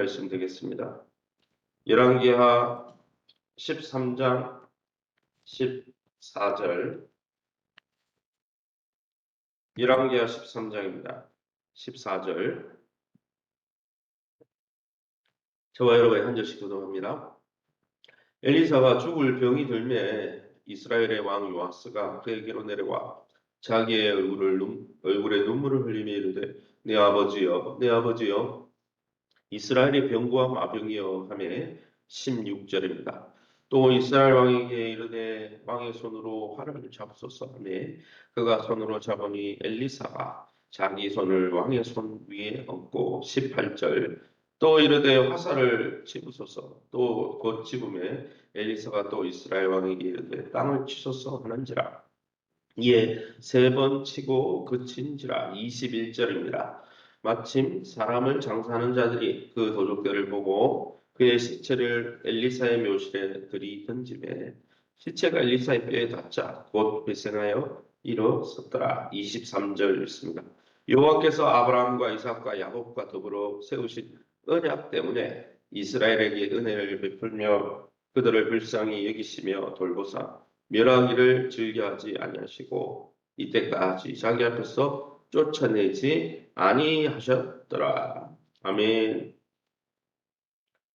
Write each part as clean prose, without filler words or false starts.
말씀드리겠습니다. 열왕기하 13장 14절. 열왕기하 13장입니다. 14절. 저와 여러분이 한 절씩 교독합니다. 엘리사가 죽을 병이 들매 이스라엘의 왕 요아스가 그에게로 내려와 자기의 얼굴에 눈물을 흘리며 이르되 내 아버지여 내 아버지여 이스라엘의 병과 마병이여 하며 16절입니다. 또 이스라엘 왕에게 이르되 왕의 손으로 활을 잡소서 하며 그가 손으로 잡으니 엘리사가 자기 손을 왕의 손 위에 얹고 18절. 또 이르되 화살을 집으소서. 또 곧 집음에 엘리사가 또 이스라엘 왕에게 이르되 땅을 치소서 하는지라. 이에 3번 치고 그친지라. 21절입니다. 마침 사람을 장사하는 자들이 그 도적들을 보고 그의 시체를 엘리사의 묘실에 들이던지매 시체가 엘리사의 뼈에 닿자 곧 회생하여 일어섰더라. 23절 읽습니다. 여호와께서 아브라함과 이삭과 야곱과 더불어 세우신 언약 때문에 이스라엘에게 은혜를 베풀며 그들을 불쌍히 여기시며 돌보사 멸하기를 즐겨하지 아니하시고 이때까지 자기 앞에서 쫓아내지 아니하셨더라. 아멘.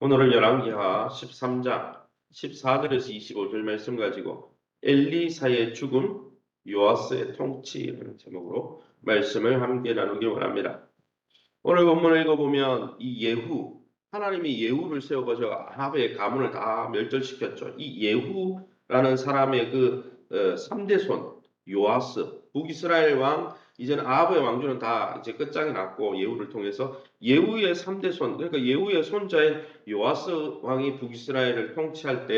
오늘은 열왕기하 13장 14절에서 25절 말씀 가지고 엘리사의 죽음, 요아스의 통치라는 제목으로 말씀을 함께 나누기 원합니다. 오늘 본문을 읽어보면 이 예후, 하나님이 예후를 세워가지고 아합의 가문을 다 멸절시켰죠. 이 예후라는 사람의 그 3대 손 요아스, 북이스라엘 왕, 이제는 아합의 왕조는 다 이제 끝장이 났고 예후를 통해서 예후의 3대 손, 그러니까 예후의 손자인 요아스 왕이 북이스라엘을 통치할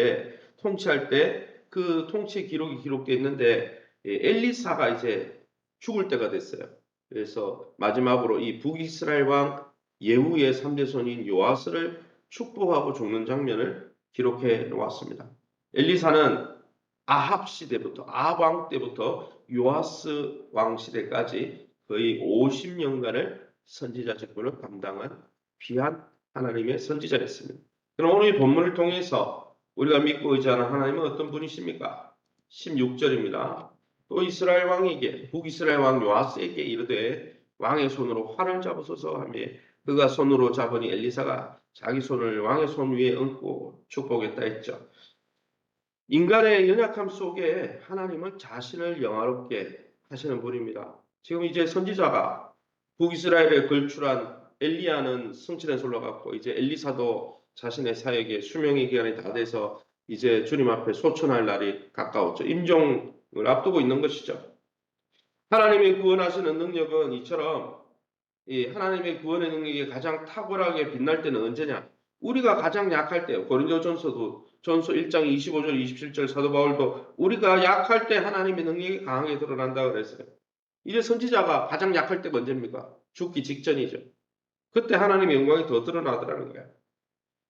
때 그 통치 기록이 기록되어 있는데 엘리사가 이제 죽을 때가 됐어요. 그래서 마지막으로 이 북이스라엘 왕 예후의 3대 손인 요아스를 축복하고 죽는 장면을 기록해 놓았습니다. 엘리사는 아합 시대부터 아합 왕 때부터 요아스 왕 시대까지 거의 50년간을 선지자 직분을 감당한 귀한 하나님의 선지자였습니다. 그럼 오늘 이 본문을 통해서 우리가 믿고 의지하는 하나님은 어떤 분이십니까? 16절입니다. 또 이스라엘 왕에게 북이스라엘 왕 요아스에게 이르되 왕의 손으로 활을 잡으소서 하며 그가 손으로 잡으니 엘리사가 자기 손을 왕의 손 위에 얹고 축복했다 했죠. 인간의 연약함 속에 하나님은 자신을 영화롭게 하시는 분입니다. 지금 이제 선지자가 북이스라엘에 걸출한 엘리야는 성취된 솔로 같고 이제 엘리사도 자신의 사역의 수명의 기간이 다 돼서 이제 주님 앞에 소천할 날이 가까웠죠. 임종을 앞두고 있는 것이죠. 하나님의 구원하시는 능력은 이처럼 이 하나님의 구원의 능력이 가장 탁월하게 빛날 때는 언제냐? 우리가 가장 약할 때요. 고린도전서 1장 25절 27절 사도 바울도 우리가 약할 때 하나님의 능력이 강하게 드러난다 그랬어요. 이제 선지자가 가장 약할 때가 언제입니까? 죽기 직전이죠. 그때 하나님의 영광이 더 드러나더라는 거예요.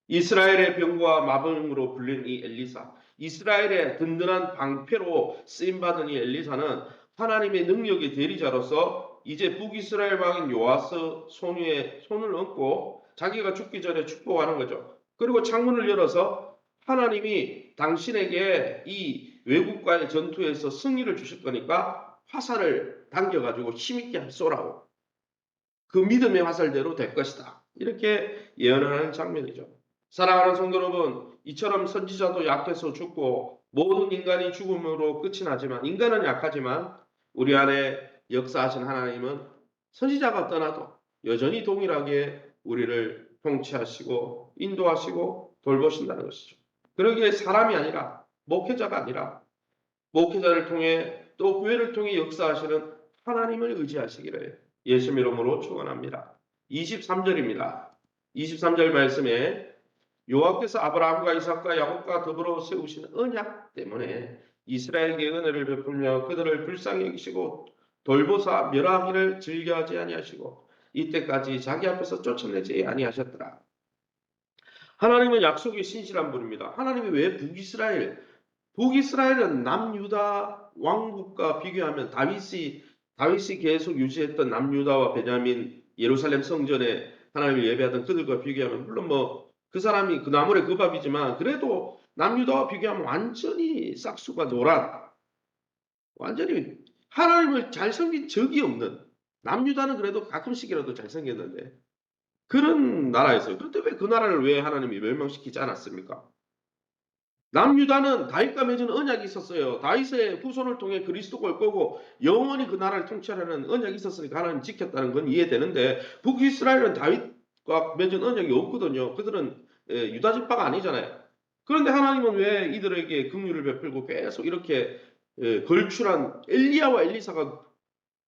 이스라엘의 병과 마병으로 불린 이 엘리사, 이스라엘의 든든한 방패로 쓰임받은 이 엘리사는 하나님의 능력의 대리자로서 이제 북이스라엘 왕인 요아스 손 위에 손을 얹고 자기가 죽기 전에 축복하는 거죠. 그리고 창문을 열어서 하나님이 당신에게 이 외국과의 전투에서 승리를 주실 거니까 화살을 당겨가지고 힘있게 쏘라고. 그 믿음의 화살대로 될 것이다. 이렇게 예언하는 장면이죠. 사랑하는 성도 여러분, 이처럼 선지자도 약해서 죽고 모든 인간이 죽음으로 끝이 나지만 인간은 약하지만 우리 안에 역사하신 하나님은 선지자가 떠나도 여전히 동일하게 우리를 통치하시고 인도하시고 돌보신다는 것이죠. 그러기에 사람이 아니라 목회자가 아니라 목회자를 통해 또 교회를 통해 역사하시는 하나님을 의지하시기를 예수님 이름으로 축원합니다. 23절입니다. 23절 말씀에 여호와께서 아브라함과 이삭과 야곱과 더불어 세우신 언약 때문에 이스라엘에게 은혜를 베풀며 그들을 불쌍히 여기시고 돌보사 멸하기를 즐겨하지 아니하시고 이때까지 자기 앞에서 쫓아내지 아니하셨더라. 하나님은 약속이 신실한 분입니다. 하나님이 왜 북이스라엘은 남유다 왕국과 비교하면 다윗이 계속 유지했던 남유다와 베냐민 예루살렘 성전의 하나님을 예배하던 그들과 비교하면 물론 뭐 그 사람이 그 나물의 그 밥이지만 그래도 남유다와 비교하면 완전히 싹수가 노란 완전히 하나님을 잘 섬긴 적이 없는 남유다는 그래도 가끔씩이라도 잘 섬겼는데 그런 나라였어요. 그런데 왜 그 나라를 왜 하나님이 멸망시키지 않았습니까? 남유다는 다윗과 맺은 언약이 있었어요. 다윗의 후손을 통해 그리스도가 올 거고 영원히 그 나라를 통치하라는 언약이 있었으니까 하나님 지켰다는 건 이해되는데 북이스라엘은 다윗과 맺은 언약이 없거든요. 그들은 유다 지파가 아니잖아요. 그런데 하나님은 왜 이들에게 긍휼을 베풀고 계속 이렇게 걸출한 엘리야와 엘리사가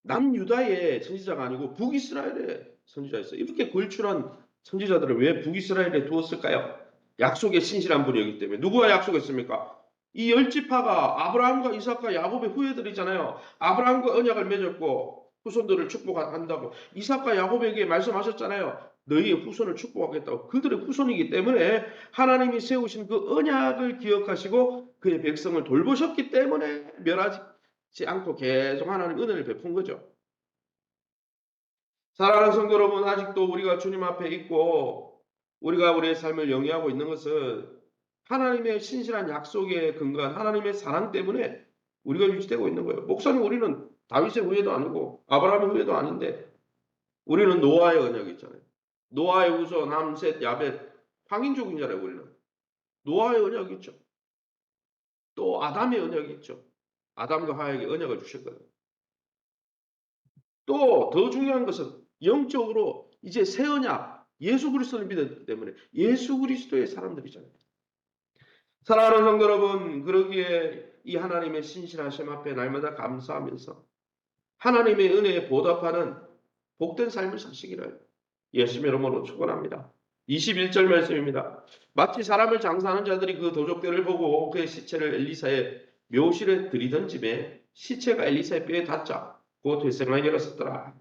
남유다의 선지자가 아니고 북이스라엘의 선지자였어요. 이렇게 걸출한 선지자들을 왜 북이스라엘에 두었을까요? 약속의 신실한 분이었기 때문에. 누구와 약속했습니까? 이 열 지파가 아브라함과 이삭과 야곱의 후예들이잖아요. 아브라함과 언약을 맺었고 후손들을 축복한다고 이삭과 야곱에게 말씀하셨잖아요. 너희의 후손을 축복하겠다고. 그들의 후손이기 때문에 하나님이 세우신 그 언약을 기억하시고 그의 백성을 돌보셨기 때문에 멸하지 않고 계속 하나님 은혜를 베푼 거죠. 사랑하는 성도 여러분, 아직도 우리가 주님 앞에 있고 우리가 우리의 삶을 영위하고 있는 것은 하나님의 신실한 약속에 근거한 하나님의 사랑 때문에 우리가 유지되고 있는 거예요. 목사님, 우리는 다윗의 후예도 아니고 아브라함의 후예도 아닌데 우리는 노아의 언약이 있잖아요. 노아의 후손 남셋 야벳 황인족이잖아요. 우리는 노아의 언약이 있죠. 또 아담의 언약이 있죠. 아담과 하와에게 언약을 주셨거든요. 또 더 중요한 것은 영적으로 이제 새 언약 예수 그리스도를 믿었기 때문에 예수 그리스도의 사람들이잖아요. 사랑하는 성도 여러분, 그러기에 이 하나님의 신실하심 앞에 날마다 감사하면서 하나님의 은혜에 보답하는 복된 삶을 사시기를 예수님의 이름으로 축원합니다. 21절 말씀입니다. 마치 사람을 장사하는 자들이 그 도적들을 보고 그의 시체를 엘리사의 묘실에 들이던 집에 시체가 엘리사의 뼈에 닿자 곧 회생하여 일어섰더라.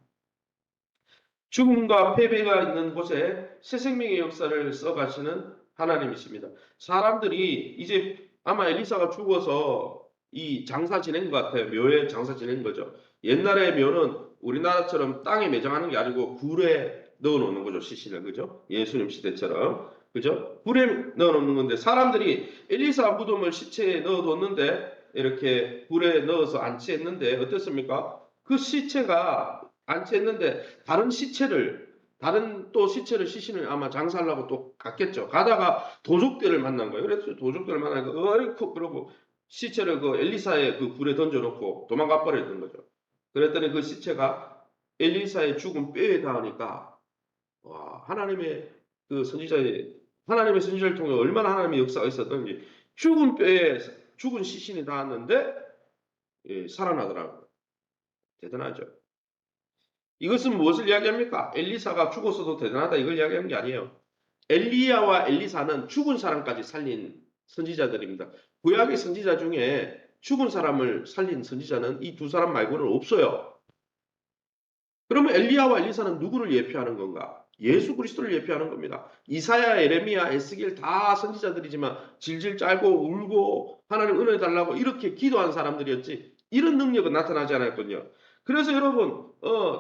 죽음과 패배가 있는 곳에 새 생명의 역사를 써가시는 하나님이십니다. 사람들이 이제 아마 엘리사가 죽어서 이 장사 지낸 것 같아요. 묘에 장사 지낸 거죠. 옛날의 묘는 우리나라처럼 땅에 매장하는 게 아니고 굴에 넣어놓는 거죠. 시신을. 그죠? 예수님 시대처럼. 그죠? 굴에 넣어놓는 건데 사람들이 엘리사 무덤을 시체에 넣어뒀는데 이렇게 굴에 넣어서 안치했는데 어떻습니까? 그 시체가 안치했는데 다른 또 시체를 시신을 아마 장사하려고 또 갔겠죠. 가다가 도적들을 만난 거예요. 그래서 도적들을 만나니까 어이쿠 그러고 시체를 그 엘리사의 그 굴에 던져놓고 도망가 버렸던 거죠. 그랬더니 그 시체가 엘리사의 죽은 뼈에 닿으니까 와 하나님의 선지자를 통해 얼마나 하나님의 역사가 있었던지 죽은 뼈에 죽은 시신이 닿았는데 살아나더라고요. 대단하죠. 이것은 무엇을 이야기합니까? 엘리사가 죽었어도 대단하다 이걸 이야기하는 게 아니에요. 엘리야와 엘리사는 죽은 사람까지 살린 선지자들입니다. 구약의 선지자 중에 죽은 사람을 살린 선지자는 이 두 사람 말고는 없어요. 그러면 엘리야와 엘리사는 누구를 예표하는 건가? 예수 그리스도를 예표하는 겁니다. 이사야, 에레미야, 에스겔 다 선지자들이지만 질질 짤고 울고 하나님 은혜 달라고 이렇게 기도한 사람들이었지 이런 능력은 나타나지 않았거든요. 그래서 여러분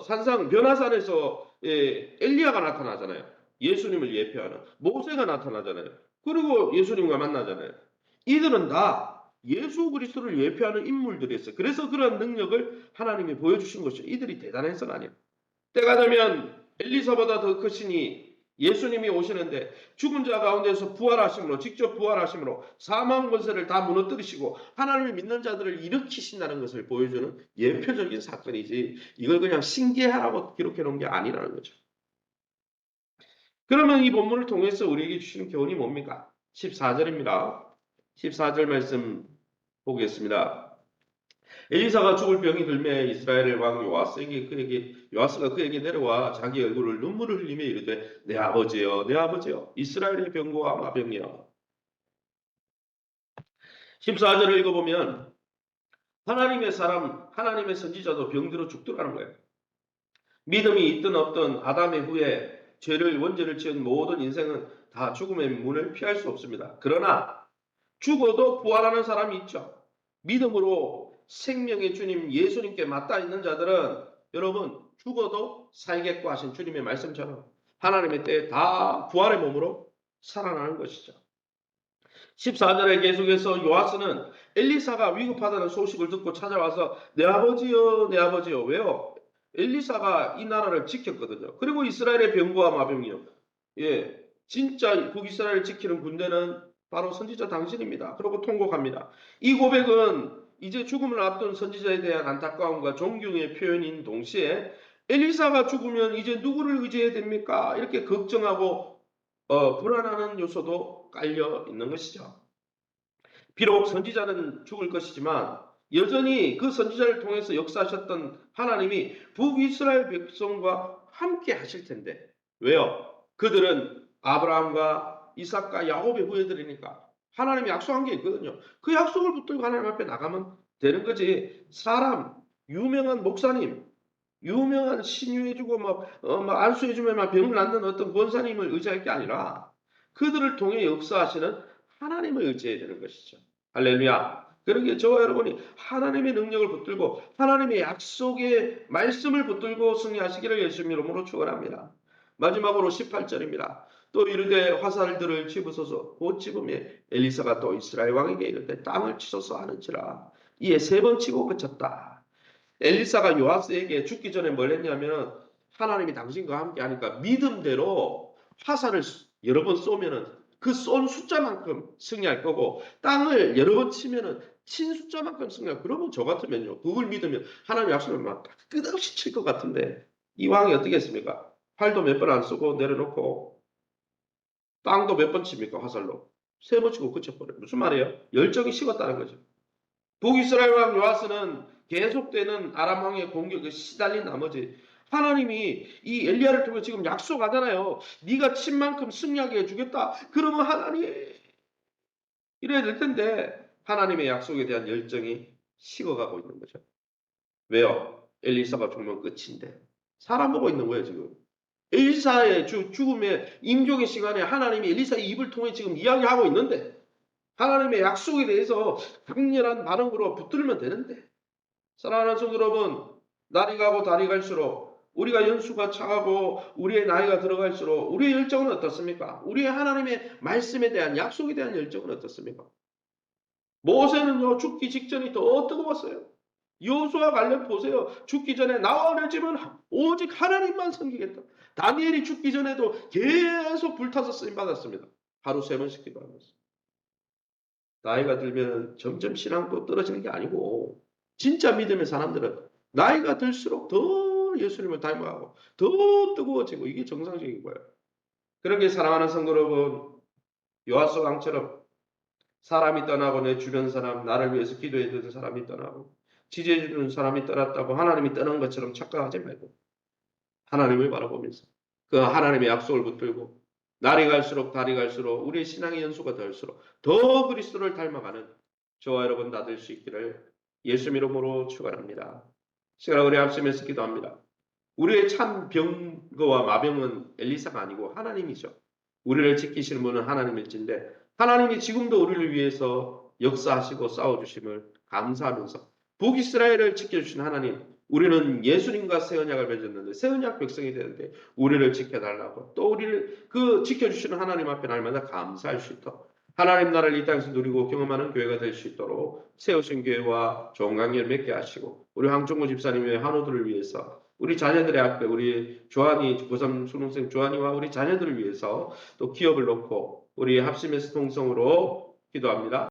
산상 변화산에서 엘리야가 나타나잖아요. 예수님을 예표하는 모세가 나타나잖아요. 그리고 예수님과 만나잖아요. 이들은 다 예수 그리스도를 예표하는 인물들이었어요. 그래서 그런 능력을 하나님이 보여주신 것이죠. 이들이 대단해서가 아니에요. 때가 되면 엘리사보다 더 크시니 예수님이 오시는데 죽은 자 가운데서 부활하심으로 직접 부활하심으로 사망 권세를 다 무너뜨리시고 하나님을 믿는 자들을 일으키신다는 것을 보여주는 예표적인 사건이지 이걸 그냥 신기하라고 기록해 놓은 게 아니라는 거죠. 그러면 이 본문을 통해서 우리에게 주시는 교훈이 뭡니까? 14절입니다. 14절 말씀 보겠습니다. 엘리사가 죽을 병이 들매 이스라엘 왕 요아스가 그에게 내려와 자기 얼굴을 눈물을 흘리며 이르되 내 아버지여 내 아버지여 이스라엘의 병거와 마병이여. 14절을 읽어보면 하나님의 사람 하나님의 선지자도 병들어 죽더라는 거예요. 믿음이 있든 없든 아담의 후에 죄를 원죄를 지은 모든 인생은 다 죽음의 문을 피할 수 없습니다. 그러나 죽어도 부활하는 사람이 있죠. 믿음으로 생명의 주님 예수님께 맞닿아 있는 자들은 여러분 죽어도 살겠고 하신 주님의 말씀처럼 하나님의 때에 다 부활의 몸으로 살아나는 것이죠. 14절에 계속해서 요아스는 엘리사가 위급하다는 소식을 듣고 찾아와서 내 아버지여 내 아버지여. 왜요? 엘리사가 이 나라를 지켰거든요. 그리고 이스라엘의 병거와 마병이요. 예, 진짜 북이스라엘을 지키는 군대는 바로 선지자 당신입니다. 그리고 통곡합니다. 이 고백은 이제 죽음을 앞둔 선지자에 대한 안타까움과 존경의 표현인 동시에 엘리사가 죽으면 이제 누구를 의지해야 됩니까? 이렇게 걱정하고 불안하는 요소도 깔려 있는 것이죠. 비록 선지자는 죽을 것이지만 여전히 그 선지자를 통해서 역사하셨던 하나님이 북이스라엘 백성과 함께 하실 텐데 왜요? 그들은 아브라함과 이삭과 야곱의 후예들이니까 하나님이 약속한 게 있거든요. 그 약속을 붙들고 하나님 앞에 나가면 되는 거지. 사람, 유명한 목사님, 유명한 신유해주고 안수해주면 막 병을 낫는 어떤 권사님을 의지할 게 아니라 그들을 통해 역사하시는 하나님을 의지해야 되는 것이죠. 할렐루야. 그러기에 저와 여러분이 하나님의 능력을 붙들고 하나님의 약속의 말씀을 붙들고 승리하시기를 예수님 이름으로 축원합니다. 마지막으로 18절입니다. 또 이르되 화살들을 집으소서. 곧 집음에 엘리사가 또 이스라엘 왕에게 이르되 땅을 치소서 하는지라. 이에 3번 치고 그쳤다. 엘리사가 요아스에게 죽기 전에 뭘 했냐면 하나님이 당신과 함께 하니까 믿음대로 화살을 여러 번 쏘면은 그 쏜 숫자만큼 승리할 거고 땅을 여러 번 치면은 친 숫자만큼 승리할. 그러면 저 같으면요, 그걸 믿으면 하나님 약속을 막 끝없이 칠 것 같은데 이 왕이 어떻게 했습니까? 활도 몇 번 안 쏘고 내려놓고 땅도 몇 번 칩니까? 화살로 3번 치고 그쳐버려요. 무슨 말이에요? 열정이 식었다는 거죠. 북이스라엘 왕 요아스는 계속되는 아람 왕의 공격에 시달린 나머지 하나님이 이 엘리야를 통해 지금 약속하잖아요. 네가 친 만큼 승리하게 해주겠다. 그러면 하나님 이래야 될 텐데 하나님의 약속에 대한 열정이 식어가고 있는 거죠. 왜요? 엘리사가 죽으면 끝인데 사람 보고 있는 거예요 지금. 엘리사의 죽음의 임종의 시간에 하나님이 엘리사의 입을 통해 지금 이야기하고 있는데 하나님의 약속에 대해서 강렬한 반응으로 붙들면 되는데 사랑하는 성도 여러분, 날이 가고 달이 갈수록 우리가 연수가 차가고 우리의 나이가 들어갈수록 우리의 열정은 어떻습니까? 우리의 하나님의 말씀에 대한 약속에 대한 열정은 어떻습니까? 모세는요 죽기 직전이 더 뜨거웠어요. 여호수아 관련 보세요. 죽기 전에 나와 내 집은 오직 하나님만 섬기겠다. 다니엘이 죽기 전에도 계속 불타서 쓰임 받았습니다. 하루 3번씩 기도하면서. 나이가 들면 점점 신앙도 떨어지는 게 아니고 진짜 믿음의 사람들은 나이가 들수록 더 예수님을 닮아가고 더 뜨거워지고 이게 정상적인 거예요. 그렇게 사랑하는 성도 여러분, 요하스 왕처럼 사람이 떠나고 내 주변 사람, 나를 위해서 기도해 주는 사람이 떠나고 지지해 주는 사람이 떠났다고 하나님이 떠난 것처럼 착각하지 말고 하나님을 바라보면서 그 하나님의 약속을 붙들고 날이 갈수록 달이 갈수록 우리의 신앙의 연수가 더할수록 더 그리스도를 닮아가는 저와 여러분 다 될 수 있기를 예수 이름으로 축원합니다. 시간을 우리 합심해서 기도합니다. 우리의 참 병거와 마병은 엘리사가 아니고 하나님이죠. 우리를 지키시는 분은 하나님일진데 하나님이 지금도 우리를 위해서 역사하시고 싸워주심을 감사하면서 북이스라엘을 지켜주신 하나님, 우리는 예수님과 새 언약을 맺었는데 새 언약 백성이 되는데 우리를 지켜달라고 또 우리를 그 지켜주시는 하나님 앞에 날마다 감사할 수 있도록 하나님 나라를 이 땅에서 누리고 경험하는 교회가 될 수 있도록 세우신 교회와 좋은 관계를 맺게 하시고 우리 황종구 집사님의 한우들을 위해서 우리 자녀들의 앞에 우리 조한이 고3 수능생 조한이와 우리 자녀들을 위해서 또 기업을 놓고 우리 합심해서 통성으로 기도합니다.